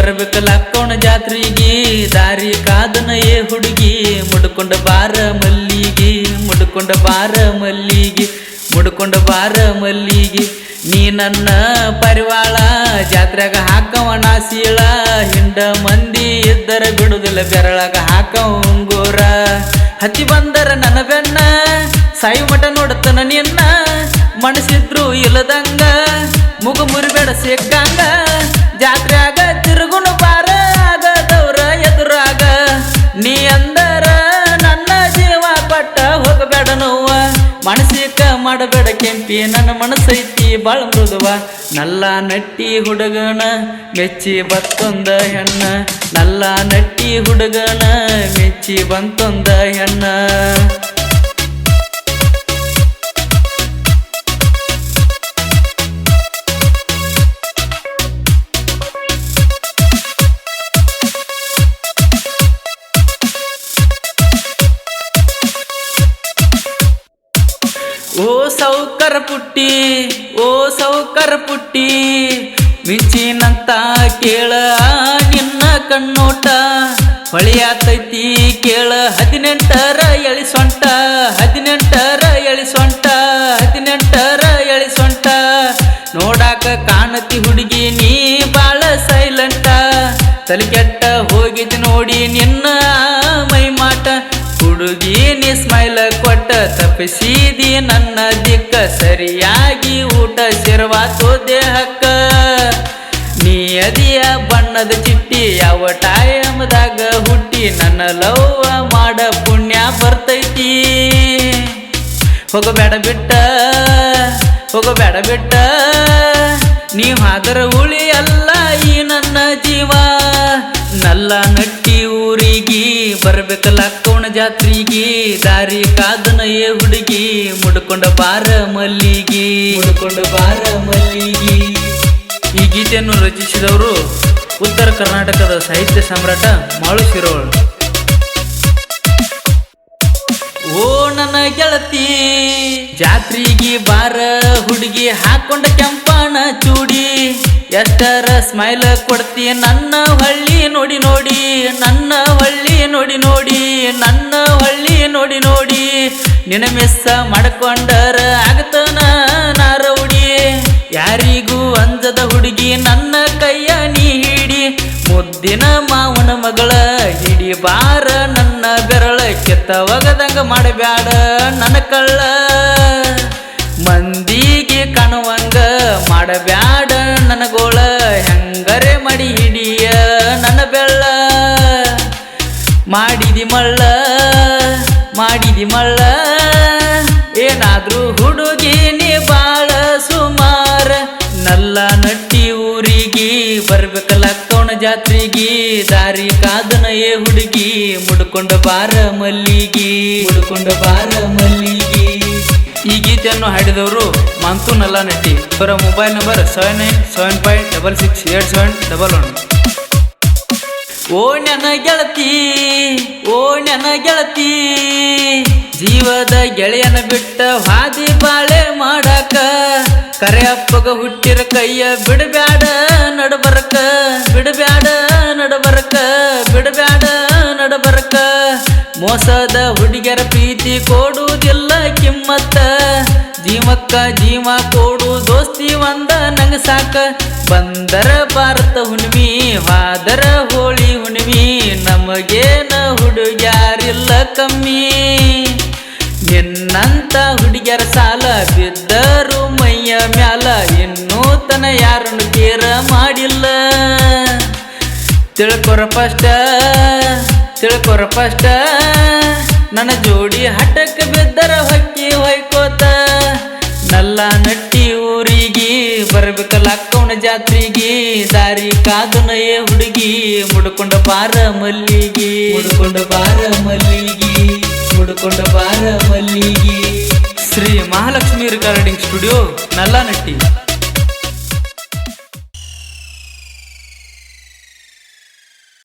ಬರ್ಬೇಕಲ್ಲ ಅಕ್ಕವನ ಜಾತ್ರೆಗೆ ದಾರಿ ಕಾದನ ಏ ಹುಡುಗಿ ಮುಡ್ಕೊಂಡ ಬಾರ ಮಲ್ಲಿಗೆ ಮುಡ್ಕೊಂಡ ಬಾರ ಮಲ್ಲಿಗೆ ಮುಡ್ಕೊಂಡ ಬಾರ ಮಲ್ಲಿಗೆ ನೀ ನನ್ನ ಪರಿವಾಳ ಜಾತ್ರೆಗ ಹಾಕವನ ಸೀಳ ಹಿಂಡ ಮಂದಿ ಇದ್ದರ ಬಿಡುದಿಲ್ಲ ಬೆರಳಗ ಹಾಕವ ಉಂಗೂರ ಹತ್ತಿ ಬಂದರ ನನ್ನ ಬೆನ್ನ ಸಾಯಿ ಮಠ ನೋಡತನ ನಿನ್ನ ಮನಸ್ಸಿದ್ರು ಇಲ್ಲದಂಗ ಮುಗ ಮುರಿಬೇಡ ಸಿಕ್ಕಂಗ ಜಾತ್ರೆಯಾಗ ತಿರುಗುನು ಬಾರ ಆಗದವ್ರ ಎದುರಾಗ ನೀ ಅಂದರ ನನ್ನ ಜೀವ ಪಟ್ಟ ಹೋಗಬೇಡ ನೋವ ಮನಸ್ಸಿಕ ಮಾಡಬೇಡ ಕೆಂಪಿ ನನ್ನ ಮನಸ್ಸೈತಿ ಬಾಳ ಮೃದುವ ನಲ್ಲ ನಟ್ಟಿ ಹುಡುಗನ ಮೆಚ್ಚಿ ಬತ್ತೊಂದ ಹೆಣ್ಣ ನಲ್ಲ ನಟ್ಟಿ ಹುಡುಗನ ಮೆಚ್ಚಿ ಬಂತೊಂದ ಹೆಣ್ಣ ಓ ಸೌಕರ ಪುಟ್ಟಿ ಓ ಸೌಕರ ಪುಟ್ಟಿ ಮಿಂಚಿನಂತ ಕೇಳ ನಿನ್ನ ಕಣ್ಣೋಟ ಹೊಳೆಯಾತೈತಿ ಕೇಳ 18ರ ಎಳಿಸೊಂಟ 18ರ ಎಳಿಸೊಂಟ 18ರ ಎಳಿಸೊಂಟ ನೋಡಾಕ ಕಾಣತಿ ಹುಡುಗಿ ನೀ ಬಾಳ ಸೈಲೆಂಟ ತಲೆಕೆಟ್ಟ ಹೋಗಿದ್ ನೋಡಿ ನಿನ್ನ ಮೈ ಮಾಟ ಹುಡುಗಿ ನೀ ಸ್ಮೈಲ್ ಕೊಟ್ಟ ತಪ್ಪಿಸಿದಿ ನನ್ನ ದಿಕ್ಕ ಸರಿಯಾಗಿ ಊಟ ಸೇರ್ವಾತೋ ದೇಹಕ್ಕ ನೀ ಅದಿಯ ಬಣ್ಣದ ಚಿಟ್ಟಿ ಯಾವ ಟೈಮ್ದಾಗ ಹುಟ್ಟಿ ನನ್ನ ಲವ್ವ ಮಾಡ ಪುಣ್ಯ ಬರ್ತೈತಿ ಹೋಗಬೇಡ ಬಿಟ್ಟ ಹೋಗಬೇಡ ಬಿಟ್ಟ ನೀವ್ ಹಾದರ ಉಳಿ ಅಲ್ಲ ಈ ನನ್ನ ಜೀವ ನಲ್ಲ ನಟ್ಟಿ ಊರಿಗೆ ಬರ್ಬೇಕಲ್ಲ ಅಕ್ಕವನ ಜಾತ್ರೆಗೆ ದಾರಿ ಕಾದನ ಏ ಹುಡುಗಿ ಮುಡ್ಕೊಂಡ ಬಾರ ಮಲ್ಲಿಗೆ ಮುಡ್ಕೊಂಡ ಬಾರ ಮಲ್ಲಿಗೆ ಈ ಗೀತೆಯನ್ನು ರಚಿಸಿದವರು ಉತ್ತರ ಕರ್ನಾಟಕದ ಸಾಹಿತ್ಯ ಸಾಮ್ರಾಟ ಮಾಳು ಶಿರೋಳ್. ಓ ನನ್ನ ಗೆಳತಿ ಜಾತ್ರೆಗೆ ಬಾರ ಹುಡುಗಿ ಹಾಕೊಂಡ ಕೆಂಪನ ಚೂಡಿ ಎಷ್ಟರ ಸ್ಮೈಲ್ ಕೊಡ್ತಿ ನನ್ನ ಹಳ್ಳಿ ನೋಡಿ ನೋಡಿ ನನ್ನ ಹಳ್ಳಿ ನೋಡಿ ನೋಡಿ ನನ್ನ ಹಳ್ಳಿ ನೋಡಿ ನೋಡಿ ನಿನ್ನ ಮಿಸ್ಸ ಮಾಡ್ಕೊಂಡರ ಆಗತನ ನಾರೌಡಿ ಯಾರಿಗೂ ಅಂಜದ ಹುಡುಗಿ ನನ್ನ ಕೈಯ ನೀ ಹಿಡಿ ಮುದ್ದಿನ ಮಾವನ ಮಗಳ ಹಿಡಿ ಬಾರ ನನ್ನ ಬೆರಳ ಕೆತ್ತ ಒಗದಂಗ ಮಾಡಬ್ಯಾಡ ನನ್ನ ಕಳ್ಳ ಮಂದಿಗೆ ಕಾಣುವಂಗ ಮಾಡಬ್ಯಾಡ ನನ್ನ ಗೋಳ ಹೆಂಗರೆ ಮಾಡಿ ಹಿಡಿಯ ನನ್ನ ಬೆಳ್ಳ ಮಾಡಿದಿ ಮಳ್ಳ ಏನಾದ್ರೂ ಹುಡುಗಿ ನೀ ಬಾಳ ಸುಮಾರ ನಲ್ಲ ನಟ್ಟಿ ಊರಿಗೆ ಬರ್ಬೇಕಲ್ಲ ಅಕ್ಕವನ ಜಾತ್ರೆಗೆ ದಾರಿ ಕಾದನ ಏ ಹುಡುಗಿ ಮುಡ್ಕೊಂಡ ಬಾರ ಮಲ್ಲಿಗೆ ಮುಡ್ಕೊಂಡ ಬಾರ ಮಲ್ಲಿಗೆ ಈ ಗೀತೆಯನ್ನು ಹಾಡಿದವರು ಮಂತು ನಲ್ಲ ನಟ್ಟಿ. ಇವರ ಮೊಬೈಲ್ ನಂಬರ್ 7975668711. ಓ ನನ್ನ ಗೆಳತಿ ಓ ನನ್ನ ಗೆಳತಿ ಜೀವದ ಗೆಳೆಯನ ಬಿಟ್ಟ ಹಾದಿ ಬಾಳೆ ಮಾಡಾಕ ಕರೆ ಅಪ್ಪಗ ಹುಟ್ಟಿರ ಕೈಯ ಬಿಡಬ್ಯಾಡ ನಡಬರಕ ಬಿಡಬ್ಯಾಡ ನಡಬರಕ ಬಿಡಬ್ಯಾಡ ನಡಬರಕ ಮೋಸದ ಹುಡುಗಿಯರ ಪ್ರೀತಿ ಕೊಡುವುದಿಲ್ಲ ಕಿಮ್ಮತ್ತ ಜೀವಕ್ಕ ಜೀವ ಕೊಡು ದೋಸ್ತಿ ಒಂದ ನಂಗ ಸಾಕ ಬಂದರ ಭಾರತ ಹುಣ್ಣಿಮೆ ಹಾದರ ಹೋಳಿ ಹುಣ್ಣಿಮೆ ನಮಗೇನ ಹುಡುಗ್ಯಾರಿಲ್ಲ ಕಮ್ಮಿ ನಿನ್ನಂತ ಹುಡುಗ್ಯರ ಸಾಲ ಬಿದ್ದರು ಮೈಯ ಮ್ಯಾಲ ಇನ್ನೂ ತನ ಯಾರನ್ನು ಕೇರ ಮಾಡಿಲ್ಲ ತಿಳ್ಕೊರ ಫಸ್ಟ್ ನನ್ನ ಜೋಡಿ ಹಠಕ್ಕೆ ಬಿದ್ದರ ಹೊಕ್ಕಿ ಹೊಯ್ಕೋತ ನಲ್ಲ ನಟ್ಟಿ ಊರಿಗೆ ಬರ್ಬೇಕಲ್ಲ ಅಕ್ಕವನ ಜಾತ್ರೆಗೆ ದಾರಿ ಕಾದನ ಏ ಹುಡುಗಿ ಮುಡ್ಕೊಂಡ ಬಾರ ಮಲ್ಲಿಗೆ ಮುಡ್ಕೊಂಡ ಬಾರ ಮಲ್ಲಿಗೆ ಮುಡ್ಕೊಂಡ ಬಾರ ಮಲ್ಲಿಗೆ. ಶ್ರೀ ಮಹಾಲಕ್ಷ್ಮಿ ರೆಕಾರ್ಡಿಂಗ್ ಸ್ಟುಡಿಯೋ ನಲ್ಲ ನಟ್ಟಿ.